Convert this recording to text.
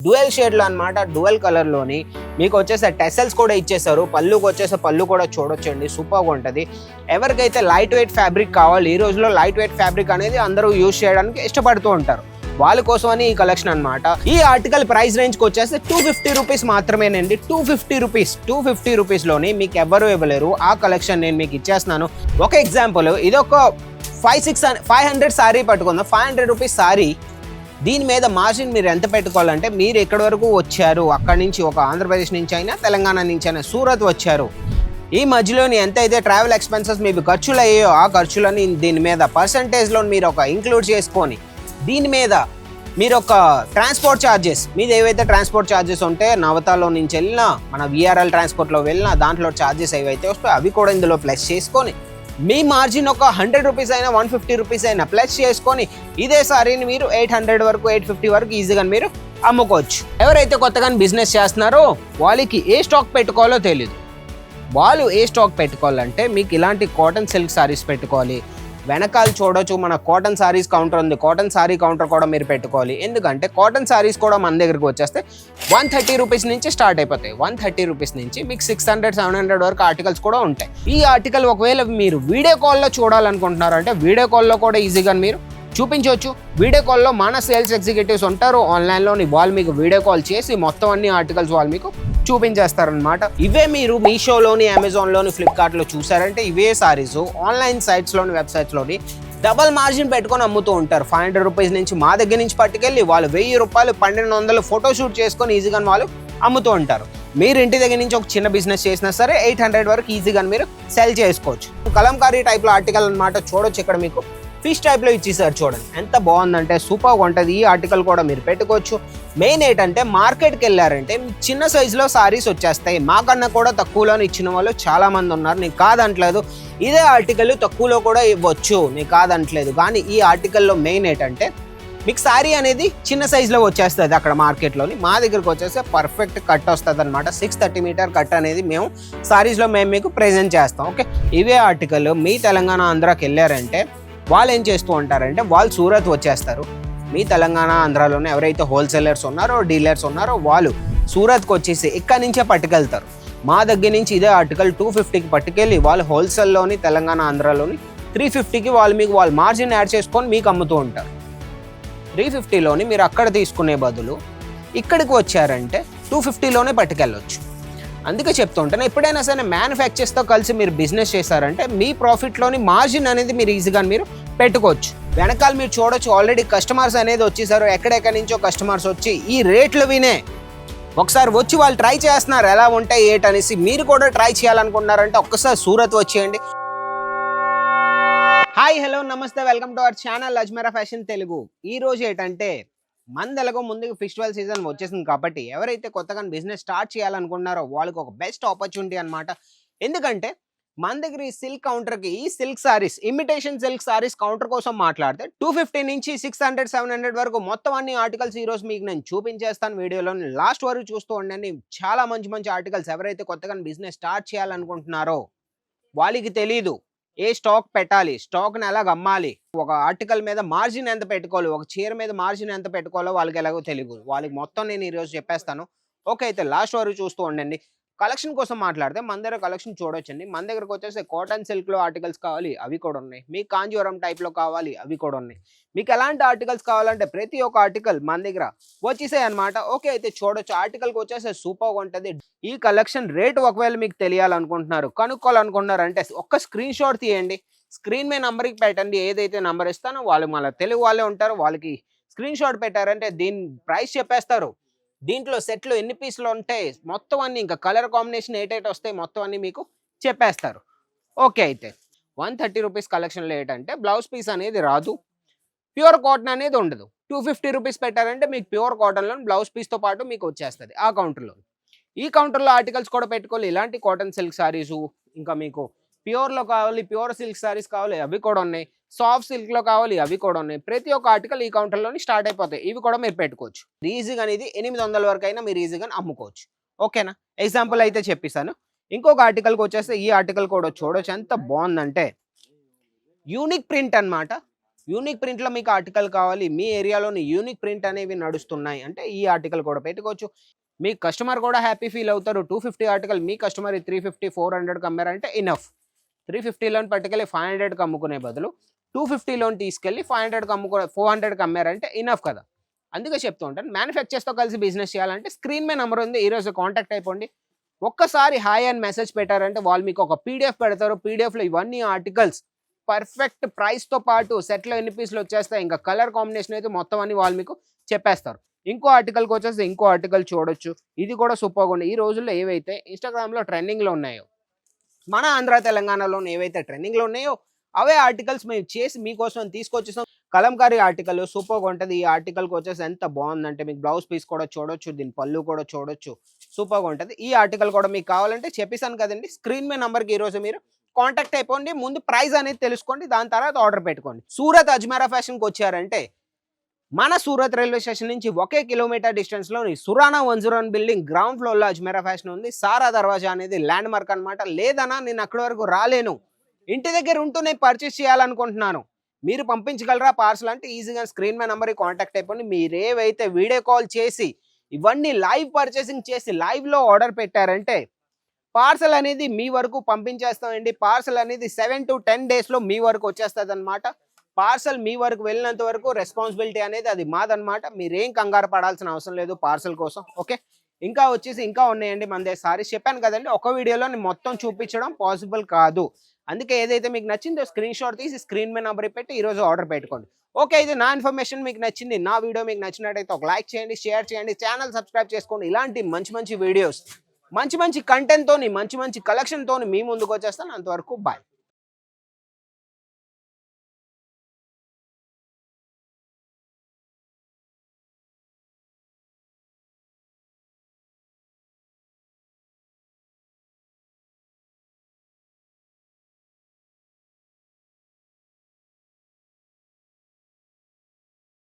Dual షేడ్లో అనమాట, dual కలర్లోని మీకు వచ్చేసి టెసల్స్ కూడా ఇచ్చేసారు. పళ్ళుకి వచ్చేసి పళ్ళు కూడా చూడొచ్చండి, సూపర్గా ఉంటుంది. ఎవరికైతే లైట్ వెయిట్ ఫ్యాబ్రిక్ కావాలి, ఈ రోజులో లైట్ వెయిట్ ఫ్యాబ్రిక్ అనేది అందరూ యూజ్ చేయడానికి ఇష్టపడుతూ ఉంటారు, వాళ్ళ కోసం అని ఈ కలెక్షన్ అనమాట. ఈ ఆర్టికల్ ప్రైస్ రేంజ్కి వచ్చేసి 250 రూపీస్ మాత్రమేనండి. 250 రూపీస్లోని మీకు ఎవ్వరూ ఇవ్వలేరు. ఆ కలెక్షన్ నేను మీకు ఇచ్చేస్తున్నాను. ఒక ఎగ్జాంపుల్, ఇది ఒక 500 సారీ పట్టుకుందాం. 500 రూపీస్ సారీ, దీని మీద మార్జిన్ మీరు ఎంత పెట్టుకోవాలంటే, మీరు ఎక్కడి వరకు వచ్చారు, అక్కడి నుంచి ఒక ఆంధ్రప్రదేశ్ నుంచి అయినా తెలంగాణ నుంచి అయినా సూరత్ వచ్చారు, ఈ మధ్యలోని ఎంత అయితే ట్రావెల్ ఎక్స్పెన్సెస్ మీకు ఖర్చులు అయ్యాయో ఆ ఖర్చులని దీని మీద పర్సంటేజ్లో మీరు ఒక ఇంక్లూడ్ చేసుకొని, దీని మీద మీరు ఒక ట్రాన్స్పోర్ట్ ఛార్జెస్, మీద ఏవైతే ట్రాన్స్పోర్ట్ ఛార్జెస్ ఉంటే నవతాలో నుంచి వెళ్ళినా, మన విఆర్ఎల్ ట్రాన్స్పోర్ట్లో వెళ్ళినా దాంట్లో ఛార్జెస్ ఏవైతే వస్తాయో అవి కూడా ఇందులో ప్లస్ చేసుకొని, మీ మార్జిన్ ఒక 100 రూపీస్ అయినా 150 రూపీస్ అయినా ప్లస్ చేసుకొని ఇదే సారీని మీరు 800 వరకు 850 వరకు ఈజీగా మీరు అమ్ముకోవచ్చు. ఎవరైతే కొత్తగా బిజినెస్ చేస్తున్నారో వాళ్ళకి ఏ స్టాక్ పెట్టుకోవాలో తెలియదు. వాళ్ళు ఏ స్టాక్ పెట్టుకోవాలంటే, మీకు ఇలాంటి కాటన్ సిల్క్ సారీస్ పెట్టుకోవాలి. వెనకాల చూడొచ్చు, మన కాటన్ సారీస్ కౌంటర్ ఉంది, కాటన్ సారీ కౌంటర్ కూడా మీరు పెట్టుకోవాలి. ఎందుకంటే కాటన్ సారీస్ కూడా మన దగ్గరికి వచ్చేస్తే 130 రూపీస్ నుంచి స్టార్ట్ అయిపోతాయి. 130 రూపీస్ నుంచి మీకు 600-700 వరకు ఆర్టికల్స్ కూడా ఉంటాయి. ఈ ఆర్టికల్ ఒకవేళ మీరు వీడియో కాల్లో చూడాలనుకుంటున్నారు అంటే వీడియో కాల్లో కూడా ఈజీగా మీరు చూపించవచ్చు. వీడియో కాల్లో మన సేల్స్ ఎగ్జిక్యూటివ్స్ ఉంటారు ఆన్లైన్లోని, వాళ్ళు మీకు వీడియో కాల్ చేసి మొత్తం అన్ని ఆర్టికల్స్ వాళ్ళు మీకు చూపించేస్తారనమాట. ఇవే మీరు మీషోలోని, అమెజాన్లోని, ఫ్లిప్కార్ట్లో చూసారంటే ఇవే సారీస్ ఆన్లైన్ సైట్స్లోని, వెబ్సైట్స్లోని డబల్ మార్జిన్ పెట్టుకొని అమ్ముతూ ఉంటారు. 500 రూపీస్ నుంచి మా దగ్గర నుంచి పట్టుకెళ్ళి వాళ్ళు 1000 రూపాయలు 1200 ఫోటోషూట్ చేసుకొని ఈజీగా వాళ్ళు అమ్ముతూ ఉంటారు. మీరు ఇంటి దగ్గర నుంచి ఒక చిన్న బిజినెస్ చేసినా సరే 800 వరకు ఈజీగా మీరు సెల్ చేసుకోవచ్చు. కలంకారీ టైప్లో ఆర్టికల్ అనమాట, చూడొచ్చు. ఇక్కడ మీకు ఫిష్ టైప్లో ఇచ్చేసారు, చూడండి ఎంత బాగుందంటే, సూపర్గా ఉంటుంది. ఈ ఆర్టికల్ కూడా మీరు పెట్టుకోవచ్చు. మెయిన్ ఏంటంటే మార్కెట్కి వెళ్ళారంటే చిన్న సైజులో సారీస్ వచ్చేస్తాయి. మాకన్నా కూడా తక్కువలోనే ఇచ్చిన వాళ్ళు చాలామంది ఉన్నారు, నేను కాదంటలేదు. ఇదే ఆర్టికల్ తక్కువలో కూడా ఇవ్వచ్చు, నేను కాదంటలేదు. కానీ ఈ ఆర్టికల్లో మెయిన్ ఏంటంటే మీకు సారీ అనేది చిన్న సైజులో వచ్చేస్తుంది అక్కడ మార్కెట్లోని. మా దగ్గరకు వచ్చేస్తే పర్ఫెక్ట్ కట్ వస్తుంది అనమాట. 630 మీటర్ కట్ అనేది మేము సారీస్లో మీకు ప్రెజెంట్ చేస్తాం. ఓకే, ఇవే ఆర్టికల్ మీ తెలంగాణ, ఆంధ్రాకి వెళ్ళారంటే వాళ్ళు ఏం చేస్తూ ఉంటారంటే, వాళ్ళు సూరత్ వచ్చేస్తారు. మీ తెలంగాణ, ఆంధ్రాలోనే ఎవరైతే హోల్సేలర్స్ ఉన్నారో, డీలర్స్ ఉన్నారో వాళ్ళు సూరత్కి వచ్చేసి ఇక్కడి నుంచే పట్టుకెళ్తారు. మా దగ్గర నుంచి ఇదే ఆర్టికల్ 250కి పట్టుకెళ్ళి వాళ్ళు హోల్సేల్లోని తెలంగాణ, ఆంధ్రాలోని 350కి వాళ్ళు మార్జిన్ యాడ్ చేసుకొని మీకు అమ్ముతూ ఉంటారు. 350లోని మీరు అక్కడ తీసుకునే బదులు ఇక్కడికి వచ్చారంటే 250లోనే పట్టుకెళ్ళొచ్చు. అందుకే చెప్తుంటాను, ఎప్పుడైనా సరే మ్యానుఫ్యాక్చర్స్తో కలిసి మీరు బిజినెస్ చేశారంటే మీ ప్రాఫిట్లోని మార్జిన్ అనేది మీరు ఈజీగా మీరు పెట్టుకోవచ్చు. వెనకాల మీరు చూడొచ్చు, ఆల్రెడీ కస్టమర్స్ అనేది వచ్చేసారు. ఎక్కడెక్కడి నుంచో కస్టమర్స్ వచ్చి ఈ రేట్లు వినే ఒకసారి వచ్చి వాళ్ళు ట్రై చేస్తున్నారు ఎలా ఉంటాయి ఏటనేసి. మీరు కూడా ట్రై చేయాలనుకుంటున్నారంటే ఒక్కసారి సూరత్ వచ్చేయండి. హాయ్, హలో, నమస్తే, welcome to our channel Ajmeera fashion Telugu. ఈ రోజు ఏంటంటే మందెలగో ముందుకు ఫెస్టివల్ సీజన్ వచ్చేసింది కాబట్టి ఎవరైతే కొత్తగా బిజినెస్ స్టార్ట్ చేయాలనుకుంటున్నారో వాళ్ళకి ఒక బెస్ట్ ఆపర్చునిటీ అనమాట. ఎందుకంటే మన దగ్గర ఈ సిల్క్ కౌంటర్కి, ఈ silk saris, imitation silk saris counter కోసం మాట్లాడితే 250 నుంచి 600-700 వరకు మొత్తం అన్ని ఆర్టికల్స్ ఈరోజు మీకు నేను చూపించేస్తాను. వీడియోలో లాస్ట్ వరకు చూస్తూ ఉండండి. చాలా మంచి మంచి ఆర్టికల్స్. ఎవరైతే కొత్తగా బిజినెస్ స్టార్ట్ చేయాలనుకుంటున్నారో వాళ్ళకి తెలీదు ఏ స్టాక్ పెట్టాలి, స్టాక్ని ఎలాగ అమ్మాలి, ఒక ఆర్టికల్ మీద మార్జిన్ ఎంత పెట్టుకోవాలి, ఒక చీర మీద మార్జిన్ ఎంత పెట్టుకోవాలో వాళ్ళకి ఎలాగో తెలియదు. వాళ్ళకి మొత్తం నేను ఈరోజు చెప్పేస్తాను. ఓకే, అయితే లాస్ట్ వరకు చూస్తూ ఉండండి. కలెక్షన్ కోసం మాట్లాడితే మన దగ్గర కలెక్షన్ చూడొచ్చండి. మన దగ్గరకు వచ్చేసి కాటన్ సిల్క్లో ఆర్టికల్స్ కావాలి, అవి కూడా ఉన్నాయి. మీకు కాంజీవరం టైప్లో కావాలి, అవి కూడా ఉన్నాయి. మీకు ఎలాంటి ఆర్టికల్స్ కావాలంటే ప్రతి ఒక్క ఆర్టికల్ మన దగ్గర వచ్చేసాయి అనమాట. ఓకే, అయితే చూడొచ్చు. ఆర్టికల్కి వచ్చేసి సూపర్గా ఉంటుంది. ఈ కలెక్షన్ రేటు ఒకవేళ మీకు తెలియాలనుకుంటున్నారు, కనుక్కోవాలనుకుంటున్నారంటే ఒక్క స్క్రీన్ షాట్ తీయండి, స్క్రీన్ మీద నంబర్కి పెట్టండి. ఏదైతే నంబర్ ఇస్తానో వాళ్ళు మళ్ళీ తెలుగు వాళ్ళే ఉంటారు, వాళ్ళకి స్క్రీన్ షాట్ పెట్టారంటే దీని ప్రైస్ చెప్పేస్తారు. దీంట్లో సెట్లు ఎన్ని పీసులు ఉంటాయి మొత్తం అన్ని, ఇంకా కలర్ కాంబినేషన్ ఏటైతే వస్తాయి మొత్తం అన్ని మీకు చెప్పేస్తారు. ఓకే, అయితే 130 రూపీస్ కలెక్షన్లో ఏంటంటే బ్లౌజ్ పీస్ అనేది రాదు, ప్యూర్ కాటన్ అనేది ఉండదు. 250 రూపీస్ పెట్టారంటే మీకు ప్యూర్ కాటన్లో బ్లౌజ్ పీస్తో పాటు మీకు వచ్చేస్తుంది ఆ కౌంటర్లో. ఈ కౌంటర్లో ఆర్టికల్స్ కూడా పెట్టుకోవాలి. ఇలాంటి కాటన్ సిల్క్ సారీసు, ఇంకా మీకు ప్యూర్లో కావాలి, ప్యూర్ సిల్క్ సారీస్ కావాలి, అవి కూడా ఉన్నాయి. సాఫ్ట్ సిల్క్లో కావాలి, అవి కూడా ఉన్నాయి. ప్రతి ఒక్క ఆర్టికల్ ఈ కౌంటర్లోని స్టార్ట్ అయిపోతాయి. ఇవి కూడా మీరు పెట్టుకోవచ్చు. ఈజీగా అనేది 800 వరకు అయినా మీరు ఈజీగా అమ్ముకోవచ్చు. ఓకేనా, ఎగ్జాంపుల్ అయితే చెప్పిస్తాను. ఇంకొక ఆర్టికల్కి వచ్చేస్తే ఈ ఆర్టికల్ కూడా చూడొచ్చు ఎంత బాగుందంటే, యూనిక్ ప్రింట్ అనమాట. యూనిక్ ప్రింట్లో మీకు ఆర్టికల్ కావాలి, మీ ఏరియాలోని యూనిక్ ప్రింట్ అనేవి నడుస్తున్నాయి అంటే ఈ ఆర్టికల్ కూడా పెట్టుకోవచ్చు. మీ కస్టమర్ కూడా హ్యాపీ ఫీల్ అవుతారు. 250 ఆర్టికల్ మీ కస్టమర్ 350, 400కి అమ్మారంటే ఇనఫ్. 350లోని పట్టుకెళ్ళి 500కి అమ్ముకునే బదులు 250లోని తీసుకెళ్ళి 400కి అమ్మారంటే ఇనఫ్ కదా. అందుకే చెప్తూ ఉంటాను, మ్యానుఫ్యాక్చర్స్తో కలిసి బిజినెస్ చేయాలంటే స్క్రీన్ మీద నెంబర్ ఉంది, ఈరోజు కాంటాక్ట్ అయిపోండి. ఒక్కసారి హాయ్ అని మెసేజ్ పెట్టారంటే వాళ్ళు మీకు ఒక పీడిఎఫ్ పెడతారు. పీడిఎఫ్లో ఇవన్నీ ఆర్టికల్స్ పర్ఫెక్ట్ ప్రైస్తో పాటు సెట్లో ఎన్ని పీసులు వచ్చేస్తాయి, ఇంకా కలర్ కాంబినేషన్ అయితే మొత్తం అన్ని వాళ్ళు మీకు చెప్పేస్తారు. ఇంకో ఆర్టికల్కి వచ్చేసి ఇంకో ఆర్టికల్ చూడొచ్చు. ఇది కూడా సూపర్గా ఉంది. ఈ రోజుల్లో ఏవైతే ఇన్స్టాగ్రామ్లో ట్రెండింగ్లో ఉన్నాయో, మన ఆంధ్ర తెలంగాణలో ఏవైతే ట్రెండింగ్లో ఉన్నాయో అవే ఆర్టికల్స్ మేము చేసి మీకోసం తీసుకొచ్చేసాం. కలంకారీ ఆర్టికల్ సూపర్గా ఉంటుంది. ఈ ఆర్టికల్కి వచ్చేసి ఎంత బాగుందంటే మీకు బ్లౌజ్ పీస్ కూడా చూడొచ్చు, దీని పళ్ళు కూడా చూడొచ్చు, సూపర్గా ఉంటుంది. ఈ ఆర్టికల్ కూడా మీకు కావాలంటే చెప్పేసాను కదండి, స్క్రీన్ మీద నెంబర్కి ఈరోజు మీరు కాంటాక్ట్ అయిపోండి. ముందు ప్రైస్ అనేది తెలుసుకోండి, దాని తర్వాత ఆర్డర్ పెట్టుకోండి. సూరత్ అజ్మీరా ఫ్యాషన్కి వచ్చారంటే మన సూరత్ రైల్వే స్టేషన్ నుంచి 1 కిలోమీటర్ డిస్టెన్స్లోని సురానా 101 బిల్డింగ్ గ్రౌండ్ ఫ్లోర్లో అజ్మీరా ఫ్యాషన్ ఉంది. సారా దర్వాజా అనేది ల్యాండ్ మార్క్ అనమాట. లేదన్నా నేను అక్కడి వరకు రాలేను, ఇంటి దగ్గర ఉంటూ నేను పర్చేస్ చేయాలనుకుంటున్నాను, మీరు పంపించగలరా పార్సల్ అంటే ఈజీగా స్క్రీన్ మీద నెంబర్కి కాంటాక్ట్ అయిపోండి. మీరేవైతే వీడియో కాల్ చేసి ఇవన్నీ లైవ్ పర్చేసింగ్ చేసి లైవ్లో ఆర్డర్ పెట్టారంటే పార్సల్ అనేది మీ వరకు పంపించేస్తామండి. పార్సల్ అనేది 7 to 10 డేస్లో మీ వరకు వచ్చేస్తుంది అనమాట. పార్సల్ మీ వరకు వెళ్ళినంత వరకు రెస్పాన్సిబిలిటీ అనేది అది మాదనమాట. మీరేం కంగారు పడాల్సిన అవసరం లేదు పార్సల్ కోసం. ఓకే, ఇంకా వచ్చేసి ఇంకా ఉన్నాయండి మన దగ్గర సారీస్. చెప్పాను కదండి, ఒక వీడియోలో నేను మొత్తం చూపించడం పాసిబుల్ కాదు. అందుకే ఏదైతే మీకు నచ్చిందో స్క్రీన్ షాట్ తీసి స్క్రీన్ మీద నెంబర్ పెట్టి ఈరోజు ఆర్డర్ పెట్టుకోండి. ఓకే, ఇది నా ఇన్ఫర్మేషన్ మీకు నచ్చింది, నా వీడియో మీకు నచ్చినట్టయితే ఒక లైక్ చేయండి, షేర్ చేయండి, ఛానల్ సబ్స్క్రైబ్ చేసుకోండి. ఇలాంటి మంచి మంచి వీడియోస్, మంచి మంచి కంటెంట్తోని, మంచి మంచి కలెక్షన్తోని మీ ముందుకు వచ్చేస్తాను. అంతవరకు బాయ్.